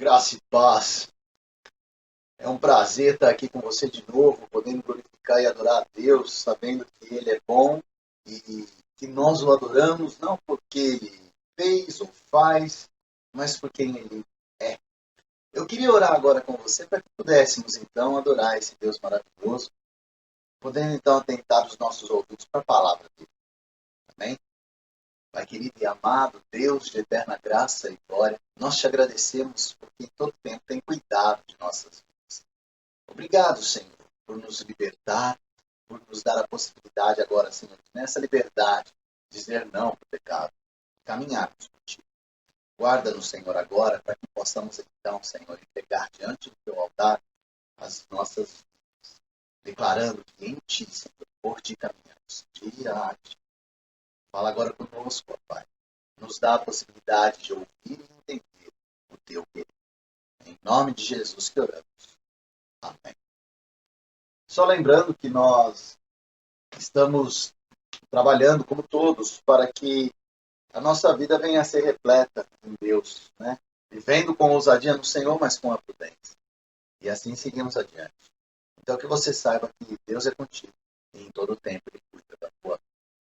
Graça e paz. É um prazer estar aqui com você de novo, podendo glorificar e adorar a Deus, sabendo que Ele é bom e que nós o adoramos não porque Ele fez ou faz, mas por quem Ele é. Eu queria orar agora com você para que pudéssemos então adorar esse Deus maravilhoso, podendo então atentar os nossos ouvidos para a palavra dele. Amém? Pai querido e amado, Deus de eterna graça e glória, nós te agradecemos porque em todo tempo tem cuidado de nossas vidas. Obrigado, Senhor, por nos libertar, por nos dar a possibilidade agora, Senhor, nessa liberdade, dizer não para o pecado, caminharmos contigo. Guarda-nos, Senhor, agora, para que possamos então, Senhor, entregar diante do teu altar as nossas vidas, declarando que em ti, Senhor, por ti caminhamos, dia a dia. Fala agora conosco, ó Pai. Nos dá a possibilidade de ouvir e entender o teu querer. Em nome de Jesus que oramos. Amém. Só lembrando que nós estamos trabalhando, como todos, para que a nossa vida venha a ser repleta em Deus, né? Vivendo com ousadia no Senhor, mas com a prudência. E assim seguimos adiante. Então, que você saiba que Deus é contigo. E em todo o tempo Ele cuida da tua vida.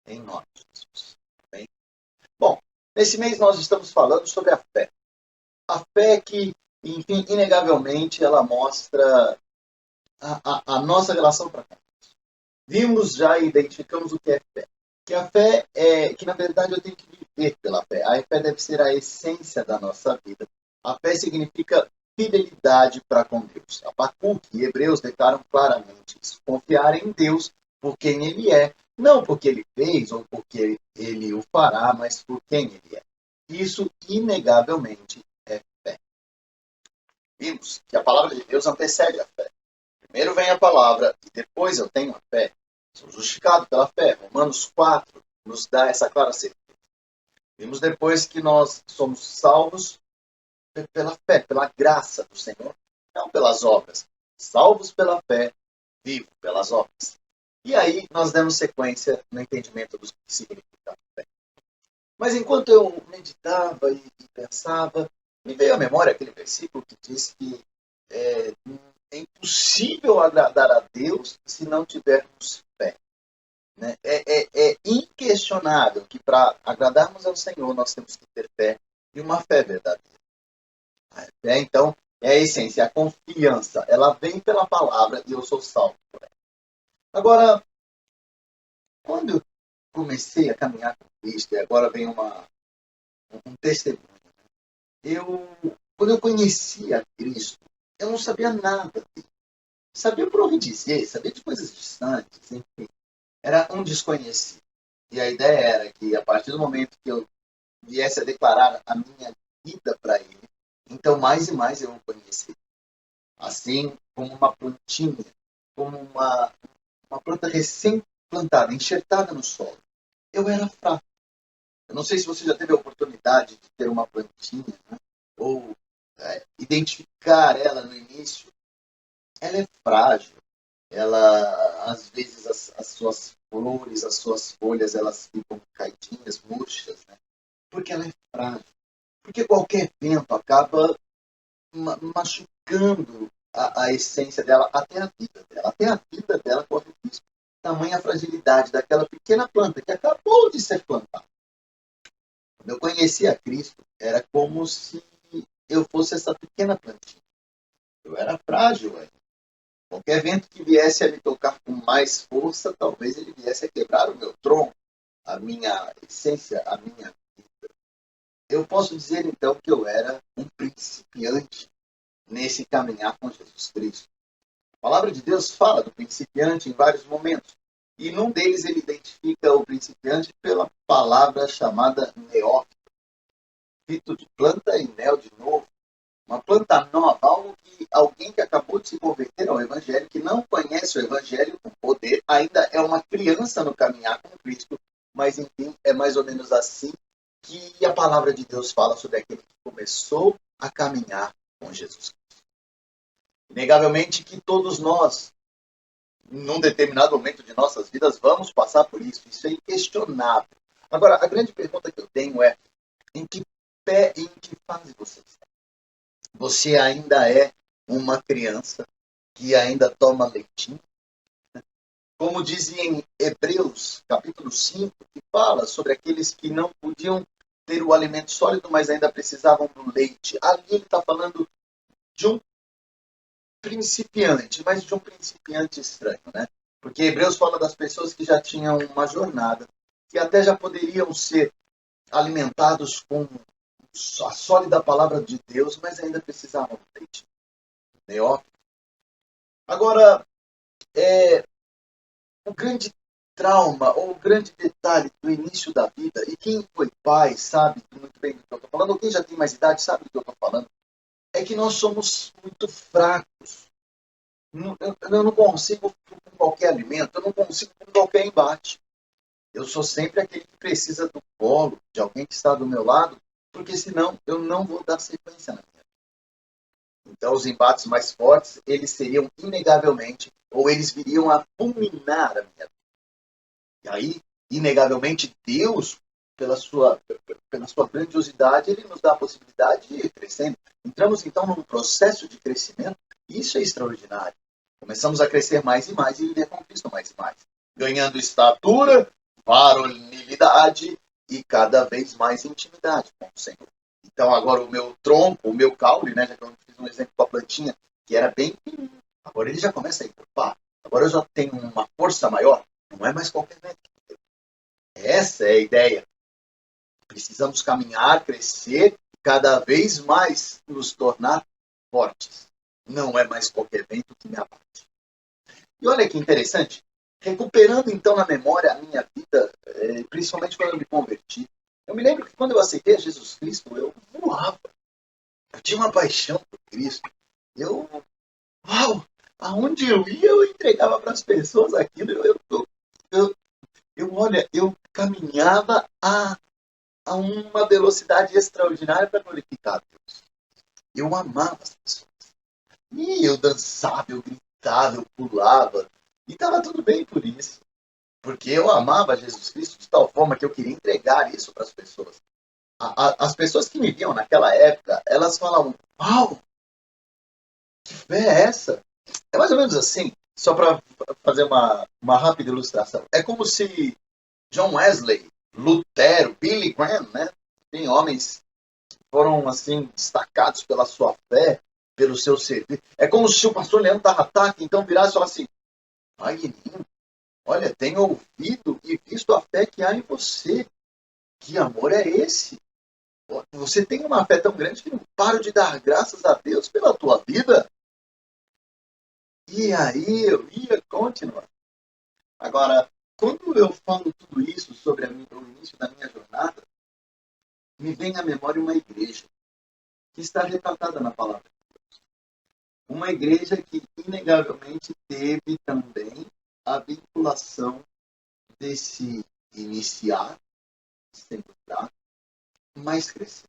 Em nome de Jesus. Amém? Bom, nesse mês nós estamos falando sobre a fé. A fé que, enfim, inegavelmente, ela mostra a nossa relação para cá. Vimos já e identificamos o que é fé. Que a fé é que, na verdade, eu tenho que viver pela fé. A fé deve ser a essência da nossa vida. A fé significa fidelidade para com Deus. Abacuque e Hebreus declaram claramente isso. Confiar em Deus por quem Ele é. Não porque Ele fez ou porque Ele o fará, mas por quem Ele é. Isso, inegavelmente, é fé. Vimos que a palavra de Deus antecede a fé. Primeiro vem a palavra e depois eu tenho a fé. Sou justificado pela fé. Romanos 4 nos dá essa clara certeza. Vimos depois que nós somos salvos pela fé, pela graça do Senhor, não pelas obras. Salvos pela fé, vivo pelas obras. E aí nós demos sequência no entendimento do que significa a fé. Mas enquanto eu meditava e pensava, me veio à memória aquele versículo que diz que é, é impossível agradar a Deus se não tivermos fé. Né? É inquestionável que para agradarmos ao Senhor nós temos que ter fé e uma fé verdadeira. A fé, então, é a essência, a confiança. Ela vem pela palavra e eu sou salvo por ela. Agora, quando eu comecei a caminhar com Cristo, e agora vem um testemunho, eu, quando eu conheci a Cristo, eu não sabia nada dele. Sabia por ouvir dizer, sabia de coisas distantes, enfim. Era um desconhecido. E a ideia era que, a partir do momento que eu viesse a declarar a minha vida para ele, então mais e mais eu o conheci. Assim como uma plantinha, como uma planta recém-plantada, enxertada no solo. Eu era fraco. Eu não sei se você já teve a oportunidade de ter uma plantinha, né? Ou identificar ela no início. Ela é frágil. Ela, às vezes, as suas flores, as suas folhas, elas ficam caidinhas, murchas, né? Porque ela é frágil. Porque qualquer vento acaba machucando a essência dela, até a vida dela. Até a vida dela corre risco. Tamanha fragilidade daquela pequena planta que acabou de ser plantada. Quando eu conheci a Cristo, era como se eu fosse essa pequena plantinha. Eu era frágil ainda. Qualquer vento que viesse a me tocar com mais força, talvez ele viesse a quebrar o meu tronco, a minha essência, a minha vida. Eu posso dizer então que eu era um principiante nesse caminhar com Jesus Cristo. A palavra de Deus fala do principiante em vários momentos. E num deles ele identifica o principiante pela palavra chamada neófito, fito de planta e mel de novo. Uma planta nova, algo que alguém que acabou de se converter ao Evangelho, que não conhece o Evangelho com poder, ainda é uma criança no caminhar com Cristo, mas enfim, é mais ou menos assim que a palavra de Deus fala sobre aquele que começou a caminhar com Jesus Cristo. Inegavelmente que todos nós, num determinado momento de nossas vidas, vamos passar por isso. Isso é inquestionável. Agora, a grande pergunta que eu tenho é: em que pé e em que fase você está? Você ainda é uma criança que ainda toma leitinho. Como diz em Hebreus, capítulo 5, que fala sobre aqueles que não podiam ter o alimento sólido, mas ainda precisavam do leite. Ali ele está falando de um principiante, mas de um principiante estranho, né? Porque Hebreus fala das pessoas que já tinham uma jornada, que até já poderiam ser alimentados com a sólida palavra de Deus, mas ainda precisavam do leite. Neófito. Agora, o grande trauma ou o grande detalhe do início da vida, e quem foi pai sabe muito bem do que eu estou falando, ou quem já tem mais idade sabe do que eu estou falando, é que nós somos muito fracos. Eu não consigo com qualquer alimento, eu não consigo com qualquer embate. Eu sou sempre aquele que precisa do colo, de alguém que está do meu lado, porque senão eu não vou dar sequência na minha. Então, os embates mais fortes, eles seriam inegavelmente, ou eles viriam a fulminar a minha vida. E aí, inegavelmente, Deus, pela sua grandiosidade, ele nos dá a possibilidade de ir crescendo. Entramos, então, num processo de crescimento, e isso é extraordinário. Começamos a crescer mais e mais e viver com Cristo mais e mais. Ganhando estatura, varonilidade e cada vez mais intimidade com o Senhor. Então, agora o meu tronco, o meu caule, né, já que eu fiz um exemplo com a plantinha, que era bem pequeno, agora ele já começa a encorpar. Agora eu já tenho uma força maior. Não é mais qualquer método. Essa é a ideia. Precisamos caminhar, crescer, cada vez mais nos tornar fortes. Não é mais qualquer vento que me abate. E olha que interessante, recuperando então na memória a minha vida, principalmente quando eu me converti, eu me lembro que quando eu aceitei a Jesus Cristo, eu voava. Eu tinha uma paixão por Cristo. Eu, uau, aonde eu ia, eu entregava para as pessoas aquilo. Olha, eu caminhava a uma velocidade extraordinária para glorificar Deus. Eu amava as pessoas. E eu dançava, eu gritava, eu pulava. E estava tudo bem por isso. Porque eu amava Jesus Cristo de tal forma que eu queria entregar isso para as pessoas. As pessoas que me viam naquela época, elas falavam, uau, que fé é essa? É mais ou menos assim, só para fazer uma rápida ilustração. É como se John Wesley, Lutero, Billy Graham, né? Tem homens que foram assim destacados pela sua fé, pelo seu serviço. É como se o pastor Leandro Tarrataque então virasse e falasse assim: Magninho, olha, tenho ouvido e visto a fé que há em você. Que amor é esse? Você tem uma fé tão grande que não paro de dar graças a Deus pela tua vida. E aí eu ia continuar. Agora, quando eu falo tudo isso sobre o início da minha jornada, me vem à memória uma igreja que está retratada na palavra de Deus. Uma igreja que, inegavelmente, teve também a vinculação desse iniciar, sendo fraco, mas crescer.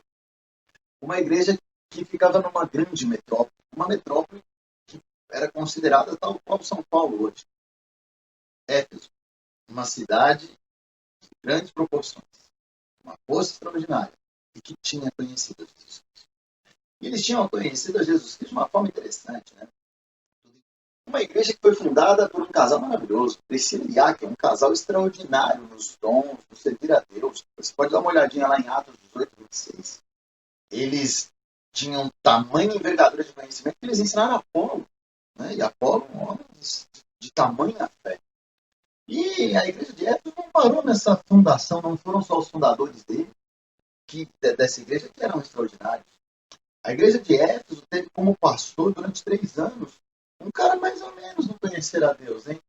Uma igreja que ficava numa grande metrópole, uma metrópole que era considerada tal qual São Paulo hoje. Éfeso, uma cidade de grandes proporções, uma força extraordinária, e que tinha conhecido Jesus Cristo. E eles tinham conhecido a Jesus Cristo de uma forma interessante, né? Uma igreja que foi fundada por um casal maravilhoso, Priscila e Áquila, um casal extraordinário nos dons, no servir a Deus. Você pode dar uma olhadinha lá em Atos 18, 26. Eles tinham tamanha envergadura de conhecimento que eles ensinaram a Apolo. Né? E Apolo, um homem de tamanha fé. E a igreja de Éfeso não parou nessa fundação, não foram só os fundadores dessa igreja que eram extraordinários. A igreja de Éfeso teve como pastor durante 3 anos um cara mais ou menos não conhecer a Deus, hein?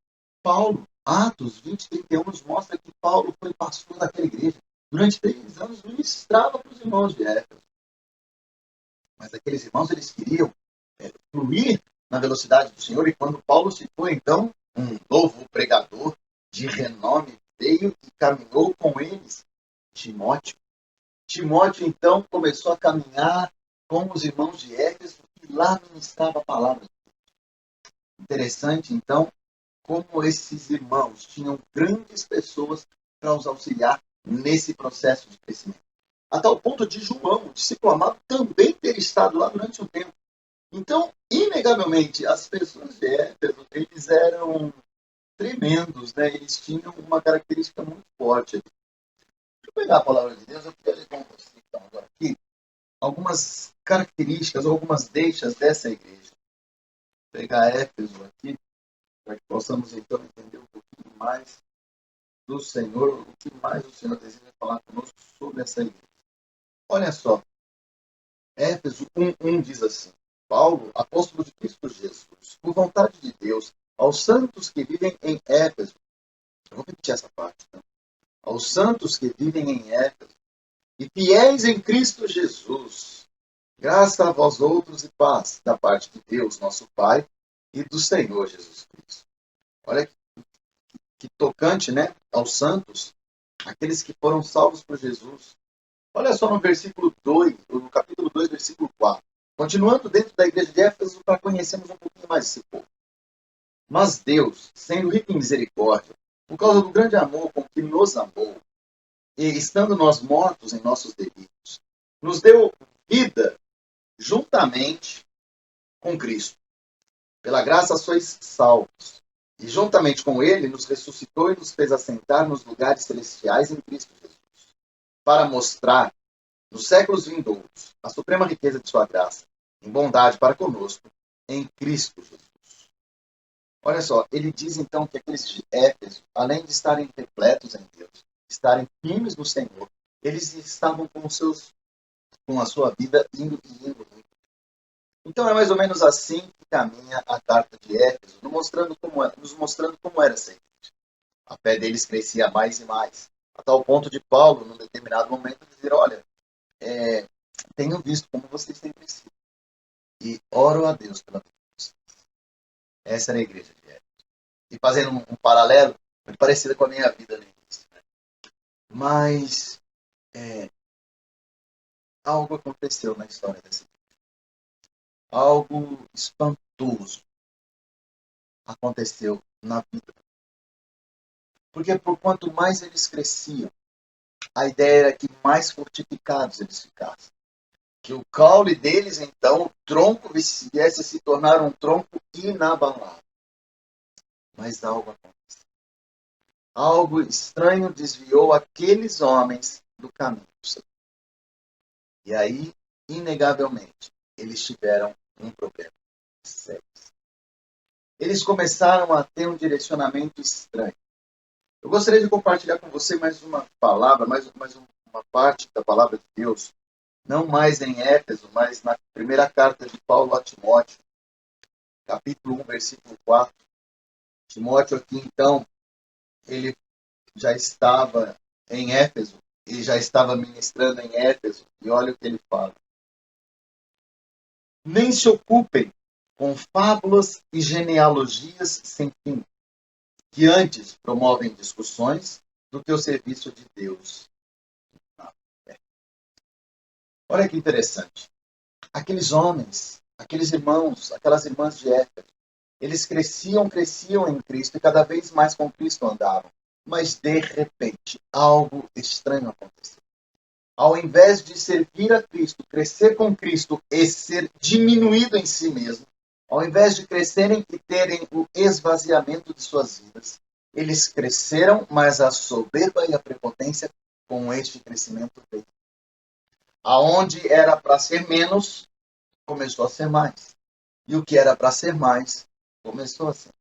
Paulo, Atos 20, 31 nos mostra que Paulo foi pastor daquela igreja. Durante 3 anos ministrava para os irmãos de Éfeso. Mas aqueles irmãos, eles queriam fluir na velocidade do Senhor, e quando Paulo se foi, então, um novo pregador de renome veio e caminhou com eles, Timóteo. Timóteo, então, começou a caminhar com os irmãos de Éfeso e lá ministrava a palavra. Interessante, então, como esses irmãos tinham grandes pessoas para os auxiliar nesse processo de crescimento. a tal ponto de João, o discípulo amado, também ter estado lá durante um tempo. Então, inegavelmente, as pessoas de Éfeso, eles eram tremendos, né? Eles tinham uma característica muito forte. Deixa eu pegar a palavra de Deus, eu queria ler com você, então, agora aqui, algumas características, algumas deixas dessa igreja. Vou pegar Éfeso aqui, para que possamos, então, entender um pouquinho mais do Senhor, o que mais o Senhor deseja falar conosco sobre essa igreja. Olha só, Éfeso 1:1 diz assim: Paulo, apóstolo de Cristo Jesus, por vontade de Deus, aos santos que vivem em Éfeso. Eu vou repetir essa parte. Né? Aos santos que vivem em Éfeso e fiéis em Cristo Jesus, graça a vós outros e paz da parte de Deus, nosso Pai, e do Senhor Jesus Cristo. Olha que tocante, né? Aos santos, aqueles que foram salvos por Jesus. Olha só no versículo 2, no capítulo 2, versículo 4. Continuando dentro da igreja de Éfeso, para conhecermos um pouquinho mais esse povo. Mas Deus, sendo rico em misericórdia, por causa do grande amor com que nos amou, e estando nós mortos em nossos delitos, nos deu vida juntamente com Cristo. Pela graça sois salvos. E juntamente com ele nos ressuscitou e nos fez assentar nos lugares celestiais em Cristo Jesus, para mostrar nos séculos vindouros a suprema riqueza de sua graça, em bondade para conosco, em Cristo Jesus. Olha só, ele diz então que aqueles de Éfeso, além de estarem repletos em Deus, estarem firmes no Senhor, eles estavam com a sua vida indo e indo. Então é mais ou menos assim que caminha a carta de Éfeso, nos mostrando como era essa igreja. A fé deles crescia mais e mais, a tal ponto de Paulo, num determinado momento, dizer: olha, tenho visto como vocês têm crescido e oro a Deus pela vida de vocês. Essa era a igreja de Éfeso. E fazendo um paralelo, muito parecido com a minha vida no início. Né? Mas algo aconteceu na história dessa igreja. Algo espantoso aconteceu na vida. Porque por quanto mais eles cresciam, a ideia era que mais fortificados eles ficassem. Que o caule deles, então, o tronco viesse a se tornar um tronco inabalável. Mas algo aconteceu. Algo estranho desviou aqueles homens do caminho. E aí, inegavelmente, eles tiveram um problema sério. Eles começaram a ter um direcionamento estranho. Eu gostaria de compartilhar com você mais uma palavra, mais uma parte da palavra de Deus, não mais em Éfeso, mas na primeira carta de Paulo a Timóteo, capítulo 1, versículo 4. Timóteo aqui, então, ele já estava em Éfeso, e já estava ministrando em Éfeso, e olha o que ele fala. Nem se ocupem com fábulas e genealogias sem fim, que antes promovem discussões do que o serviço de Deus. Olha que interessante. Aqueles homens, aqueles irmãos, aquelas irmãs de Éfeso, eles cresciam em Cristo e cada vez mais com Cristo andavam. Mas, de repente, algo estranho aconteceu. Ao invés de servir a Cristo, crescer com Cristo e ser diminuído em si mesmo, ao invés de crescerem e terem o esvaziamento de suas vidas, eles cresceram, mas a soberba e a prepotência com este crescimento veio. Aonde era para ser menos, começou a ser mais. E o que era para ser mais, começou a ser.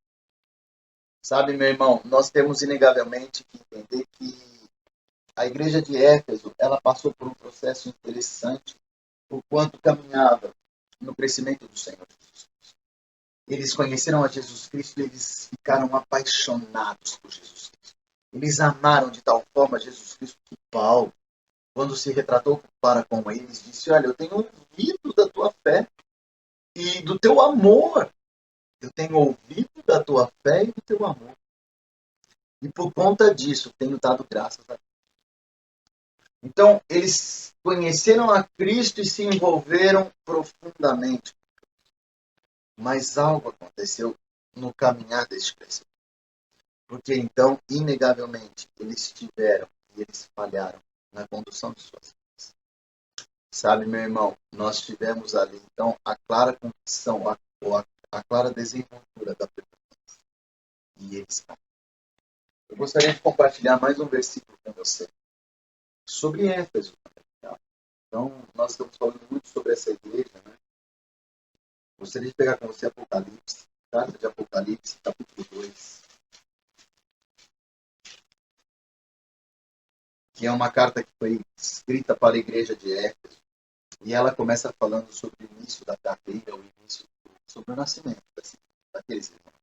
Sabe, meu irmão, nós temos inegavelmente que entender que a igreja de Éfeso, ela passou por um processo interessante, por quanto caminhava no crescimento do Senhor Jesus Cristo. Eles conheceram a Jesus Cristo e eles ficaram apaixonados por Jesus Cristo. Eles amaram de tal forma Jesus Cristo que Paulo, quando se retratou para com eles, disse: olha, eu tenho ouvido da tua fé e do teu amor. Eu tenho ouvido da tua fé e do teu amor. E por conta disso, tenho dado graças a Deus. Então, eles conheceram a Cristo e se envolveram profundamente. Mas algo aconteceu no caminhar deste crescimento. Porque então, inegavelmente, eles tiveram e eles falharam na condução de suas vidas. Sabe, meu irmão, nós tivemos ali, então, a clara condição, a clara desenvoltura da permanência. E eles não. Eu gostaria de compartilhar mais um versículo com você sobre Éfeso. Tá? Então, nós estamos falando muito sobre essa igreja, né? Gostaria de pegar com você Apocalipse, carta de Apocalipse, capítulo 2, que é uma carta que foi escrita para a igreja de Éfeso, e ela começa falando sobre o início da carreira, sobre o nascimento daqueles irmãos.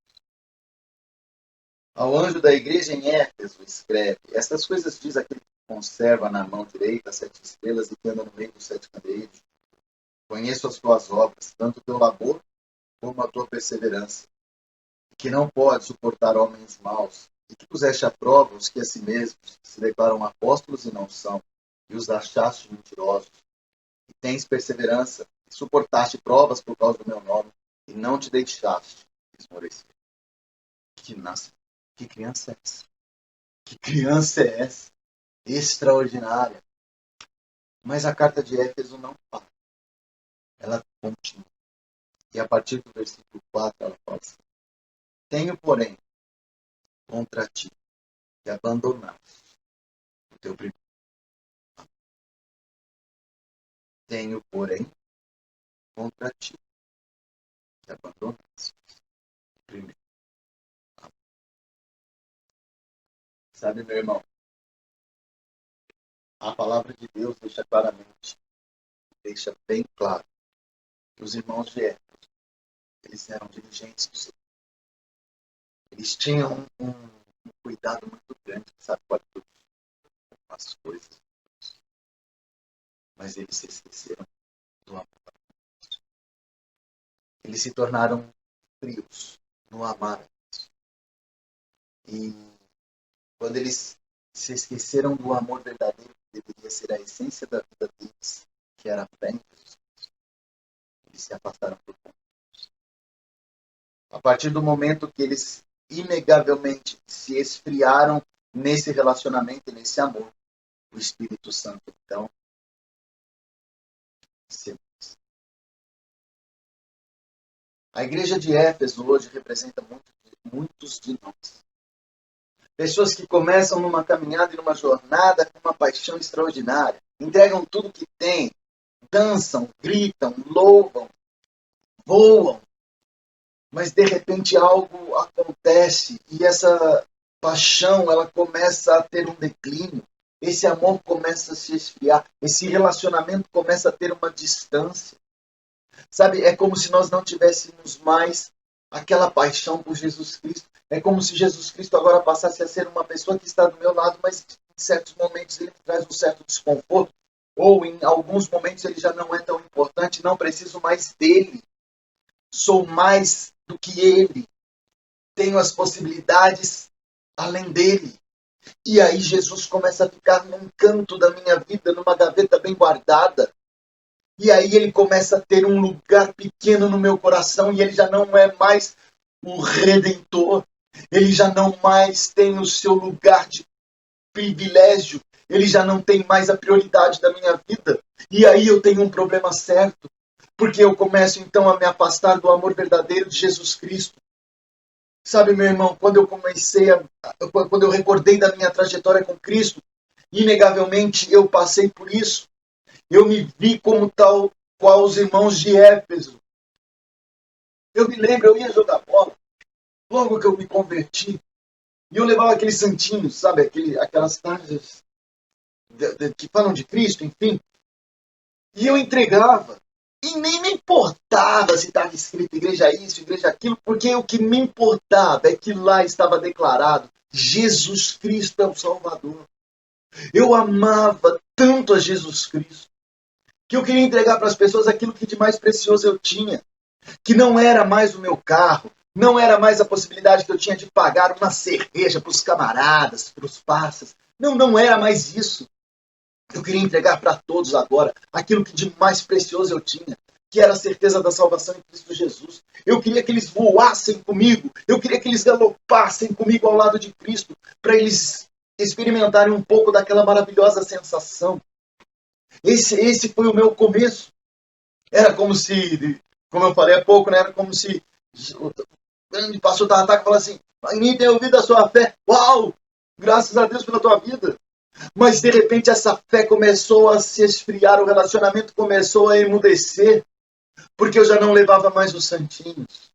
Ao anjo da igreja em Éfeso escreve: estas coisas diz aquele que conserva na mão direita as 7 estrelas e que anda no meio dos 7 candeeiros. Conheço as tuas obras, tanto o teu labor como a tua perseverança, e que não pode suportar homens maus, e que puseste à prova os que a si mesmos se declaram apóstolos e não são, e os achaste mentirosos. E tens perseverança, e suportaste provas por causa do meu nome, e não te deixaste esmorecer. Que nasce. Que criança é essa? Que criança é essa? Extraordinária. Mas a carta de Éfeso não para. Ela continua. E a partir do versículo 4 ela fala assim: tenho, porém, contra ti que abandonaste o teu primeiro. Tenho, porém, contra ti que abandonaste o primeiro. Sabe, meu irmão, a palavra de Deus deixa claramente, deixa bem claro que os irmãos de Éfeso, eles eram dirigentes do Senhor. Eles tinham um cuidado muito grande, sabe, com as coisas. Mas eles se esqueceram do amor. Eles se tornaram frios no amar. E quando eles se esqueceram do amor verdadeiro, que deveria ser a essência da vida deles, que era a fé em Jesus, eles se afastaram do ponto. A partir do momento que eles inegavelmente se esfriaram nesse relacionamento e nesse amor, o Espírito Santo, então, se... A igreja de Éfeso hoje representa muitos de nós. Pessoas que começam numa caminhada e numa jornada com uma paixão extraordinária, entregam tudo que têm, dançam, gritam, louvam, voam, mas de repente algo acontece e essa paixão ela começa a ter um declínio, esse amor começa a se esfriar, esse relacionamento começa a ter uma distância. Sabe, é como se nós não tivéssemos mais aquela paixão por Jesus Cristo. É como se Jesus Cristo agora passasse a ser uma pessoa que está do meu lado, mas em certos momentos ele me traz um certo desconforto, ou em alguns momentos ele já não é tão importante, não preciso mais dele. Sou mais do que ele. Tenho as possibilidades além dele. E aí Jesus começa a ficar num canto da minha vida, numa gaveta bem guardada. E aí ele começa a ter um lugar pequeno no meu coração e ele já não é mais o Redentor. Ele já não mais tem o seu lugar de privilégio. Ele já não tem mais a prioridade da minha vida. E aí eu tenho um problema certo. Porque eu começo então a me afastar do amor verdadeiro de Jesus Cristo. Sabe, meu irmão, quando eu recordei da minha trajetória com Cristo, inegavelmente eu passei por isso. Eu me vi como tal qual os irmãos de Éfeso. Eu me lembro, eu ia jogar bola, logo que eu me converti, e eu levava aqueles santinhos, sabe, aquelas tarjas que falam de Cristo, enfim, e eu entregava. E nem me importava se estava escrito igreja isso, igreja aquilo, porque o que me importava é que lá estava declarado Jesus Cristo é o Salvador. Eu amava tanto a Jesus Cristo que eu queria entregar para as pessoas aquilo que de mais precioso eu tinha, que não era mais o meu carro, não era mais a possibilidade que eu tinha de pagar uma cerveja para os camaradas, para os parceiros. Não era mais isso. Eu queria entregar para todos agora aquilo que de mais precioso eu tinha, que era a certeza da salvação em Cristo Jesus. Eu queria que eles voassem comigo, eu queria que eles galopassem comigo ao lado de Cristo, para eles experimentarem um pouco daquela maravilhosa sensação Esse foi o meu começo. Era como se, como eu falei há pouco, né? Era como se o grande pastor Tarataca falasse assim: em mim tem ouvido a sua fé. Uau! Graças a Deus pela tua vida. Mas de repente essa fé começou a se esfriar, o relacionamento começou a emudecer, porque eu já não levava mais os santinhos.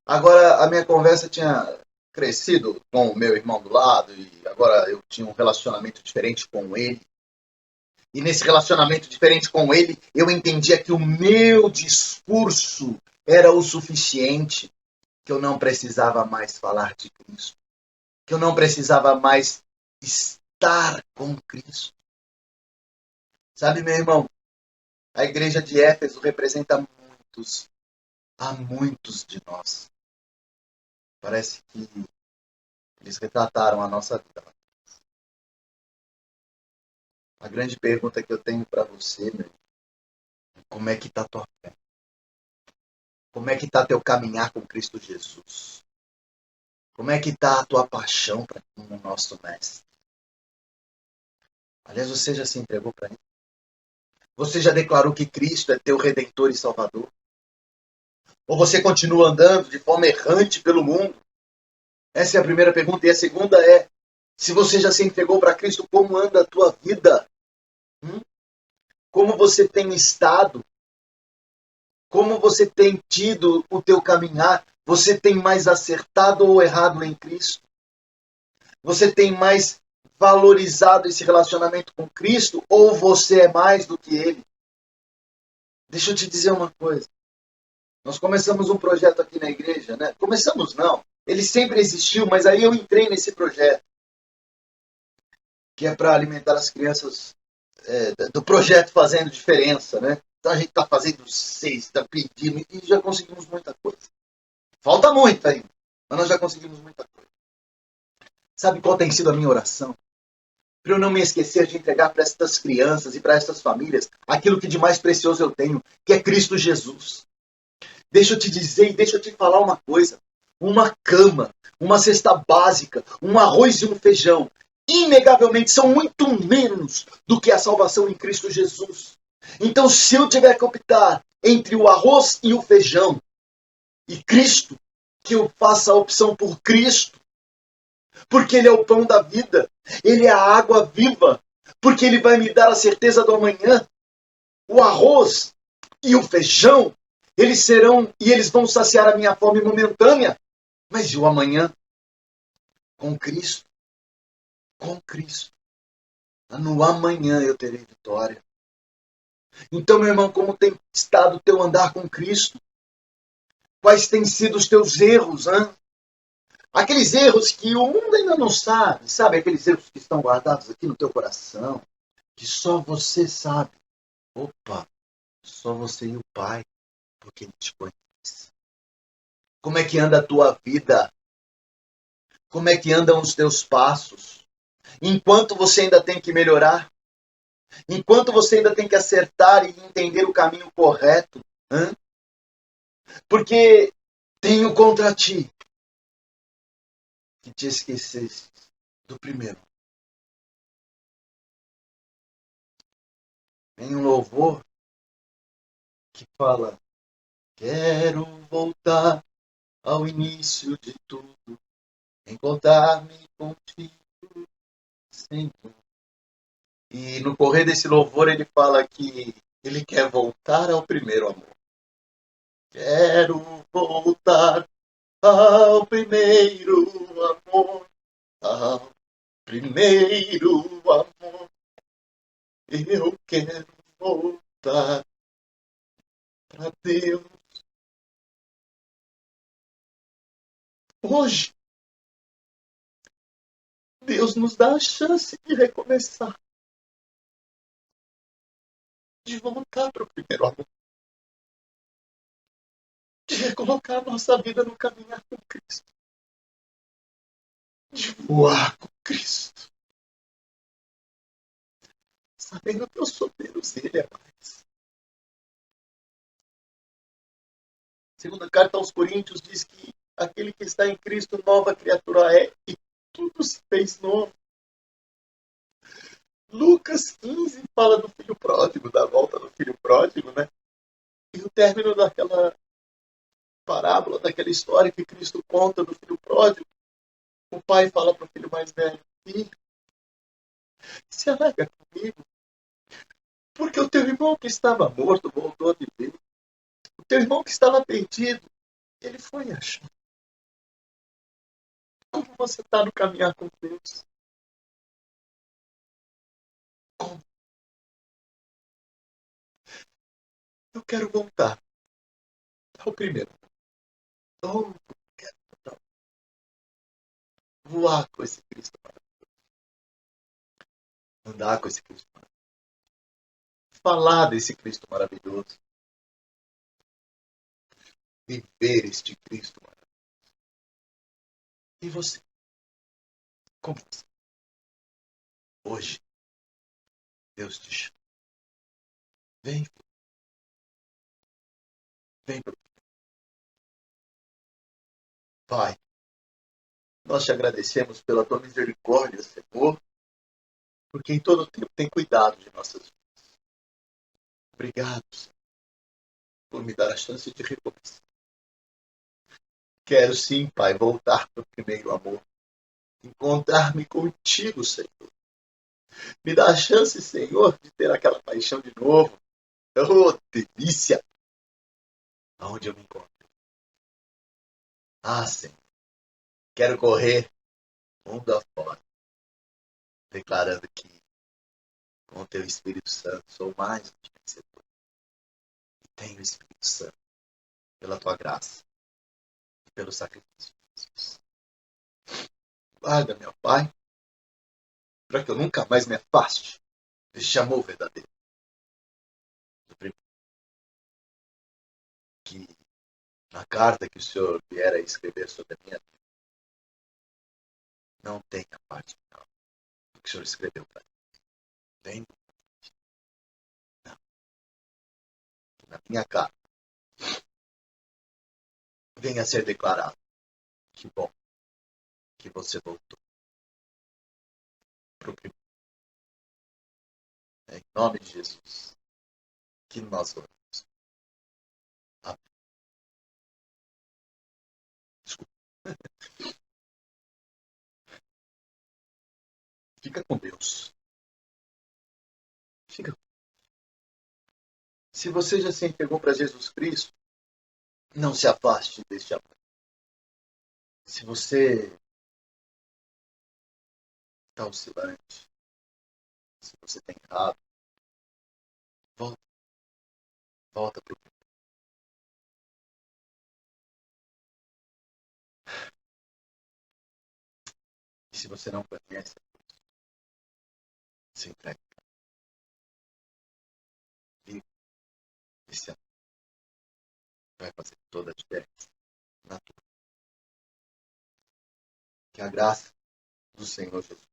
Agora a minha conversa tinha crescido com o meu irmão do lado e agora eu tinha um relacionamento diferente com ele. E nesse relacionamento diferente com ele, eu entendia que o meu discurso era o suficiente, que eu não precisava mais falar de Cristo, que eu não precisava mais estar com Cristo. Sabe, meu irmão, a igreja de Éfeso representa há muitos de nós. Parece que eles retrataram a nossa vida. A grande pergunta que eu tenho para você, meu, é como é que está a tua fé? Como é que está teu caminhar com Cristo Jesus? Como é que está a tua paixão com o nosso Mestre? Aliás, você já se entregou para ele? Você já declarou que Cristo é teu Redentor e Salvador? Ou você continua andando de forma errante pelo mundo? Essa é a primeira pergunta. E a segunda é, se você já se entregou para Cristo, como anda a tua vida? Como você tem estado? Como você tem tido o teu caminhar? Você tem mais acertado ou errado em Cristo? Você tem mais valorizado esse relacionamento com Cristo ou você é mais do que Ele? Deixa eu te dizer uma coisa. Nós começamos um projeto aqui na igreja, né? Começamos não. Ele sempre existiu, mas aí eu entrei nesse projeto, que é para alimentar as crianças do projeto Fazendo Diferença, né? Então a gente está fazendo 6, está pedindo e já conseguimos muita coisa. Falta muito ainda, mas nós já conseguimos muita coisa. Sabe qual tem sido a minha oração? Para eu não me esquecer de entregar para estas crianças e para estas famílias aquilo que de mais precioso eu tenho, que é Cristo Jesus. Deixa eu te dizer e deixa eu te falar uma coisa. Uma cama, uma cesta básica, um arroz e um feijão, inegavelmente são muito menos do que a salvação em Cristo Jesus. Então, se eu tiver que optar entre o arroz e o feijão e Cristo, que eu faça a opção por Cristo, porque Ele é o pão da vida, Ele é a água viva, porque Ele vai me dar a certeza do amanhã. O arroz e o feijão, eles serão e eles vão saciar a minha fome momentânea, mas e o amanhã? Com Cristo, com Cristo. No amanhã eu terei vitória. Então, meu irmão, como tem estado o teu andar com Cristo? Quais têm sido os teus erros, hein? Aqueles erros que o mundo ainda não sabe, sabe? Aqueles erros que estão guardados aqui no teu coração, que só você sabe. Opa, só você e o Pai, porque Ele te conhece. Como é que anda a tua vida? Como é que andam os teus passos? Enquanto você ainda tem que melhorar, enquanto você ainda tem que acertar e entender o caminho correto, hein? Porque tenho contra ti que te esqueceste do primeiro. Tem um louvor que fala: quero voltar ao início de tudo, encontrar-me contigo, Senhor. E no correr desse louvor ele fala que ele quer voltar ao primeiro amor. Quero voltar ao primeiro amor, ao primeiro amor. Eu quero voltar para Deus. Hoje, Deus nos dá a chance de recomeçar, de voltar para o primeiro amor, de recolocar a nossa vida no caminhar com Cristo, de voar com Cristo, sabendo que eu sou Deus e Ele é mais. Segunda carta aos Coríntios diz que aquele que está em Cristo, nova criatura é, e tudo se fez novo. Lucas 15 fala do filho pródigo, da volta do filho pródigo, né? E o término daquela parábola, daquela história que Cristo conta do filho pródigo, o pai fala para o filho mais velho: filho, se alegra comigo, porque o teu irmão que estava morto voltou a viver. O teu irmão que estava perdido, ele foi achado. Como você está no caminhar com Deus? Como? Eu quero voltar ao primeiro. Eu quero voar com esse Cristo maravilhoso. Andar com esse Cristo maravilhoso. Falar desse Cristo maravilhoso. Viver este Cristo maravilhoso. E você? Como você? Hoje, Deus te chama. Vem, vem, Pai. Nós te agradecemos pela tua misericórdia, Senhor, porque em todo tempo tem cuidado de nossas vidas. Obrigado, Senhor, por me dar a chance de recomeçar. Quero sim, Pai, voltar para o primeiro amor. Encontrar-me contigo, Senhor. Me dá a chance, Senhor, de ter aquela paixão de novo. Oh, delícia! Aonde eu me encontro. Ah, Senhor, quero correr mundo afora, declarando que com o teu Espírito Santo sou mais do que vencedor. E tenho o Espírito Santo pela tua graça e pelo sacrifício de Jesus. Guarda, meu Pai, para que eu nunca mais me afaste deste amor verdadeiro. Que na carta que o Senhor vier a escrever sobre a minha vida, não tenha parte final do que o Senhor escreveu para mim. Tem, não. Que na minha carta venha a ser declarado: que bom que você voltou para o primeiro. É em nome de Jesus que nós oramos. Amém. Desculpa. Fica com Deus. Fica. Se você já se entregou para Jesus Cristo, não se afaste deste amor. Se você está oscilante, se você tem errado, volta, volta para o primeiro. E se você não conhece, se entregue. Viva esse amor. Vai fazer toda a diferença na tua. Que a graça do Senhor Jesus,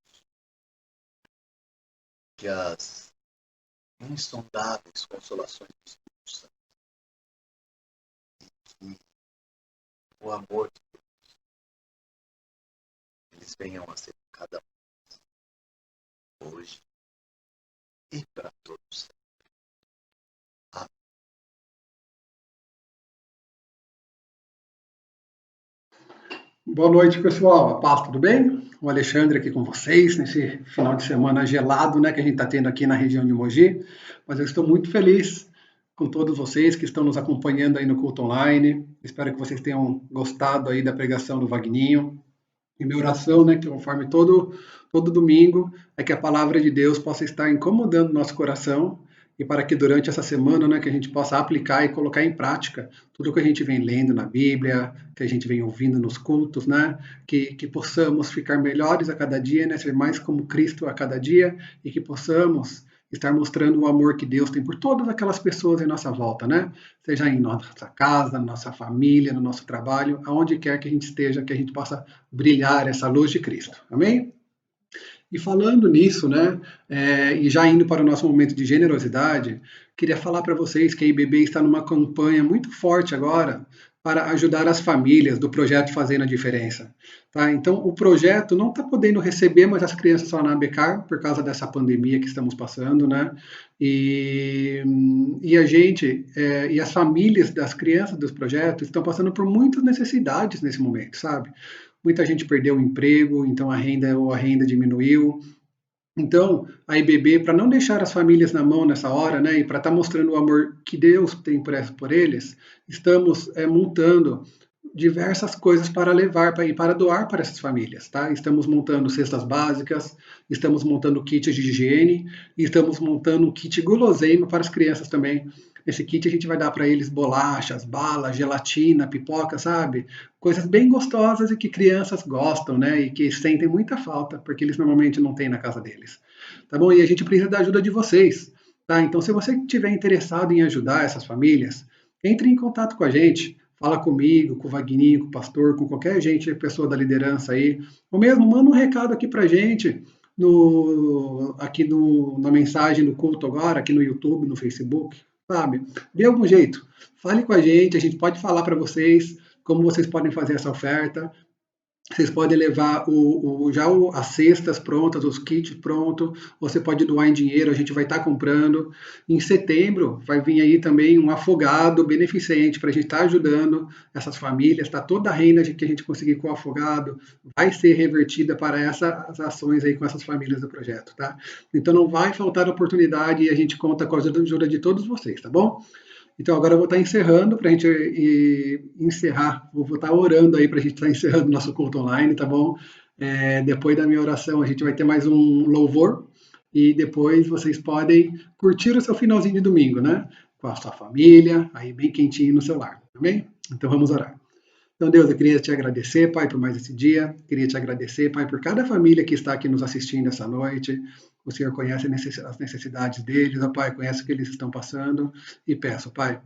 que as insondáveis consolações do Espírito Santo, que o amor de Deus, eles venham a ser cada um hoje e para todos. Amém. Boa noite, pessoal. A paz, tudo bem? O Alexandre aqui com vocês, nesse final de semana gelado, né, que a gente está tendo aqui na região de Mogi. Mas eu estou muito feliz com todos vocês que estão nos acompanhando aí no culto online. Espero que vocês tenham gostado aí da pregação do Vagninho. E minha oração, né, que conforme todo domingo, é que a palavra de Deus possa estar incomodando nosso coração e para que durante essa semana, né, que a gente possa aplicar e colocar em prática tudo que a gente vem lendo na Bíblia, que a gente vem ouvindo nos cultos, né, que possamos ficar melhores a cada dia, né, ser mais como Cristo a cada dia e que possamos estar mostrando o amor que Deus tem por todas aquelas pessoas em nossa volta, né? Seja em nossa casa, na nossa família, no nosso trabalho, aonde quer que a gente esteja, que a gente possa brilhar essa luz de Cristo. Amém? E falando nisso, né, e já indo para o nosso momento de generosidade, queria falar para vocês que a IBB está numa campanha muito forte agora para ajudar as famílias do projeto Fazendo a Diferença. Tá? Então, o projeto não está podendo receber mais as crianças lá na ABCAR por causa dessa pandemia que estamos passando, né? E a gente, e as famílias das crianças dos projetos estão passando por muitas necessidades nesse momento, sabe? Muita gente perdeu o emprego, então a renda diminuiu. Então, a IBB, para não deixar as famílias na mão nessa hora, né, e para estar mostrando o amor que Deus tem por eles, estamos montando diversas coisas para levar e para doar para essas famílias, tá? Estamos montando cestas básicas, estamos montando kits de higiene, e estamos montando um kit guloseima para as crianças também. Nesse kit a gente vai dar para eles bolachas, balas, gelatina, pipoca, sabe? Coisas bem gostosas e que crianças gostam, né? E que sentem muita falta, porque eles normalmente não têm na casa deles. Tá bom? E a gente precisa da ajuda de vocês, tá? Então, se você estiver interessado em ajudar essas famílias, entre em contato com a gente. Fala comigo, com o Vagninho, com o pastor, com qualquer gente, pessoa da liderança aí. Ou mesmo, manda um recado aqui pra gente, na mensagem do culto agora, aqui no YouTube, no Facebook, sabe? De algum jeito. Fale com a gente pode falar para vocês como vocês podem fazer essa oferta. Vocês podem levar as cestas prontas, os kits prontos, você pode doar em dinheiro, a gente vai estar comprando. Em setembro vai vir aí também um afogado beneficente para a gente estar ajudando essas famílias, tá? Toda a renda que a gente conseguir com o afogado vai ser revertida para essas ações aí com essas famílias do projeto, tá? Então não vai faltar oportunidade e a gente conta com a ajuda de todos vocês, tá bom? Então agora eu vou estar encerrando para a gente encerrar. Vou estar orando aí para a gente estar encerrando o nosso culto online, tá bom? Depois da minha oração a gente vai ter mais um louvor e depois vocês podem curtir o seu finalzinho de domingo, né? Com a sua família, aí bem quentinho no seu lar, tá bem? Então vamos orar. Então, Deus, eu queria te agradecer, Pai, por mais esse dia. Queria te agradecer, Pai, por cada família que está aqui nos assistindo essa noite. O Senhor conhece as necessidades deles, ó Pai, conhece o que eles estão passando. E peço, Pai,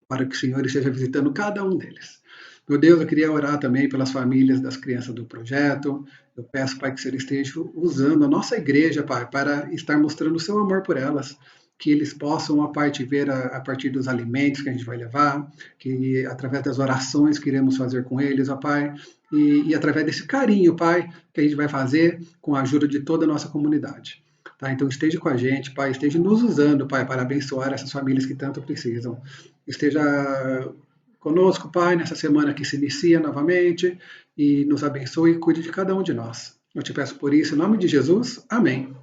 para que o Senhor esteja visitando cada um deles. Meu Deus, eu queria orar também pelas famílias das crianças do projeto. Eu peço, Pai, que o Senhor esteja usando a nossa igreja, Pai, para estar mostrando o seu amor por elas. Que eles possam, a parte ver a partir dos alimentos que a gente vai levar, que através das orações que iremos fazer com eles, ó Pai, e através desse carinho, Pai, que a gente vai fazer com a ajuda de toda a nossa comunidade. Tá? Então esteja com a gente, Pai, esteja nos usando, Pai, para abençoar essas famílias que tanto precisam. Esteja conosco, Pai, nessa semana que se inicia novamente, e nos abençoe e cuide de cada um de nós. Eu te peço por isso, em nome de Jesus. Amém.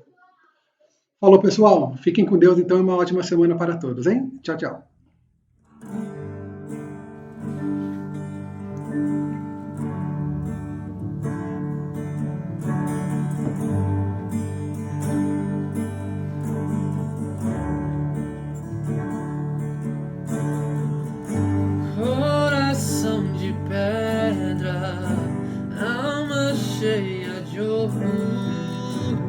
Falou, pessoal. Fiquem com Deus, então, e uma ótima semana para todos, hein? Tchau, tchau. Coração de pedra, alma cheia de orgulho,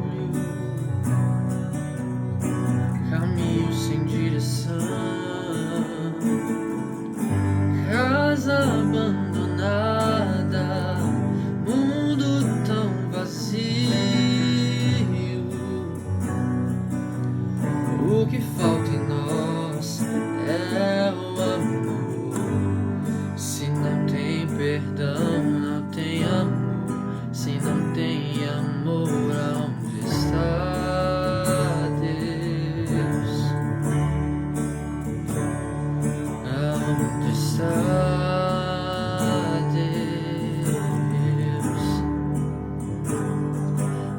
caminho sem direção, casa abandonada, mundo tão vazio. O que falta em nós é o amor. Se não tem perdão, não tem amor. Se não tem amor, aonde está Deus? Aonde está Deus?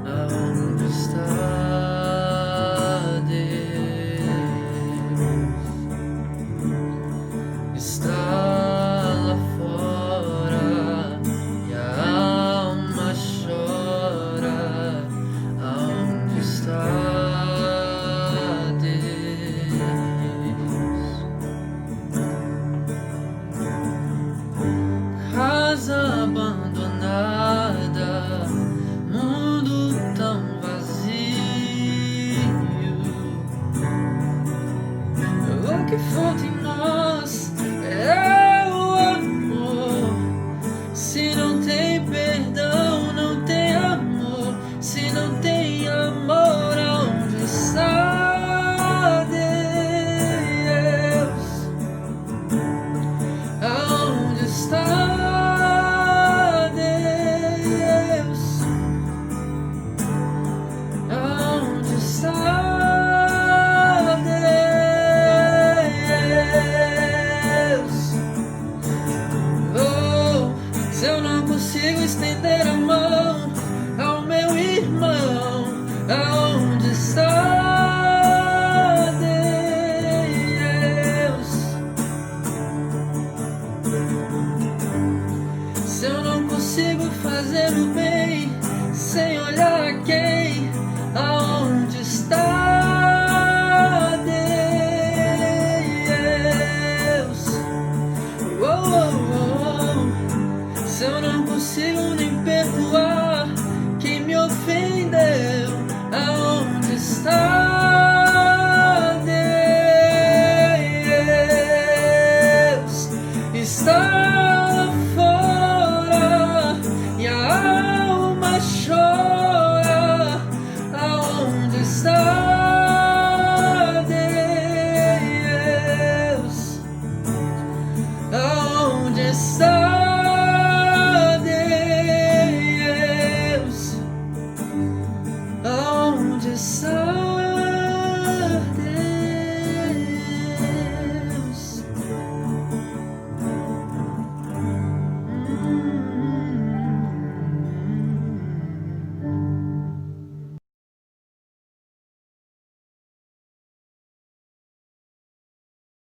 Aonde está Deus? Está lá fora e a alma chora. Aonde está Deus? Casa abandonada, mundo tão vazio. O que falta em